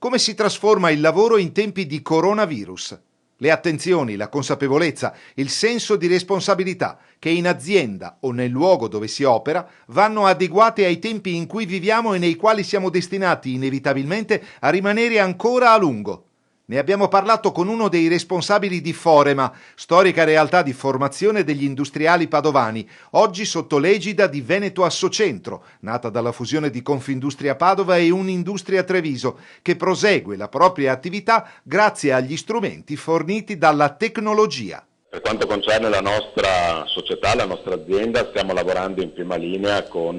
Come si trasforma il lavoro in tempi di coronavirus? Le attenzioni, la consapevolezza, il senso di responsabilità che in azienda o nel luogo dove si opera vanno adeguate ai tempi in cui viviamo e nei quali siamo destinati inevitabilmente a rimanere ancora a lungo. Ne abbiamo parlato con uno dei responsabili di Forema, storica realtà di formazione degli industriali padovani, oggi sotto l'egida di Veneto Assocentro, nata dalla fusione di Confindustria Padova e Unindustria Treviso, che prosegue la propria attività grazie agli strumenti forniti dalla tecnologia. Per quanto concerne la nostra società, la nostra azienda, stiamo lavorando in prima linea con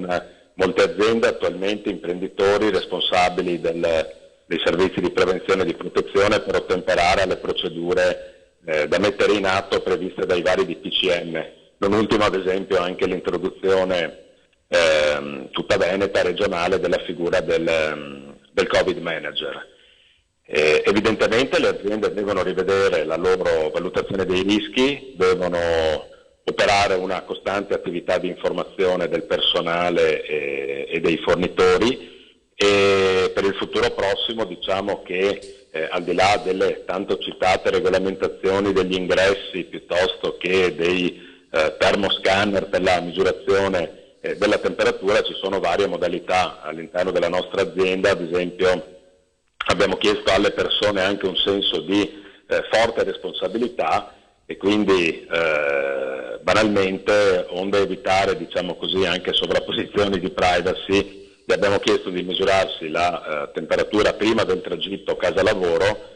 molte aziende, attualmente imprenditori responsabili dei servizi di prevenzione e di protezione per ottemperare alle procedure da mettere in atto previste dai vari DPCM. Non ultimo, ad esempio, anche l'introduzione tutta veneta regionale della figura del Covid Manager. Evidentemente le aziende devono rivedere la loro valutazione dei rischi, devono operare una costante attività di informazione del personale e dei fornitori, e per il futuro prossimo diciamo che al di là delle tanto citate regolamentazioni degli ingressi piuttosto che dei termoscanner per la misurazione della temperatura, ci sono varie modalità all'interno della nostra azienda. Ad esempio abbiamo chiesto alle persone anche un senso di forte responsabilità e quindi banalmente, onde evitare diciamo così anche sovrapposizioni di privacy, gli abbiamo chiesto di misurarsi la temperatura prima del tragitto casa-lavoro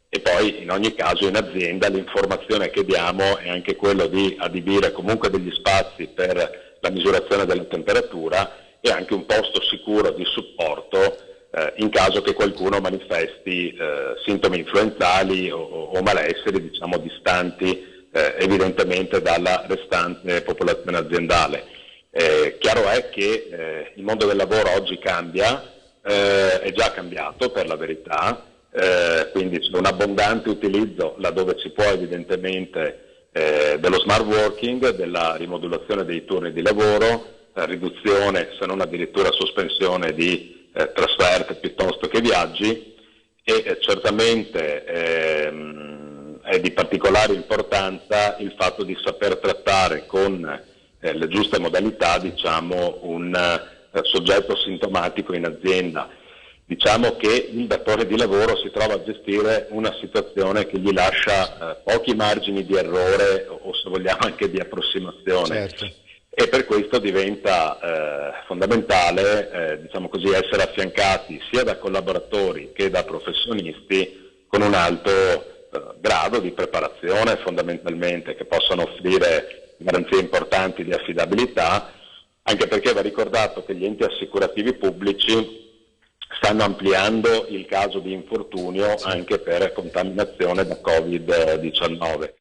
e poi in ogni caso in azienda l'informazione che diamo è anche quello di adibire comunque degli spazi per la misurazione della temperatura e anche un posto sicuro di supporto in caso che qualcuno manifesti sintomi influenzali o malesseri diciamo distanti evidentemente dalla restante popolazione aziendale. Chiaro è che il mondo del lavoro oggi cambia, è già cambiato per la verità, quindi c'è un abbondante utilizzo laddove si può evidentemente dello smart working, della rimodulazione dei turni di lavoro, riduzione se non addirittura sospensione di trasferte piuttosto che viaggi e certamente è di particolare importanza il fatto di saper trattare con le giuste modalità diciamo un soggetto sintomatico in azienda. Diciamo che il datore di lavoro si trova a gestire una situazione che gli lascia pochi margini di errore o se vogliamo anche di approssimazione. Certo. E per questo diventa fondamentale diciamo così, essere affiancati sia da collaboratori che da professionisti con un alto grado di preparazione fondamentalmente, che possano offrire garanzie importanti di affidabilità, anche perché va ricordato che gli enti assicurativi pubblici stanno ampliando il caso di infortunio anche per contaminazione da Covid-19.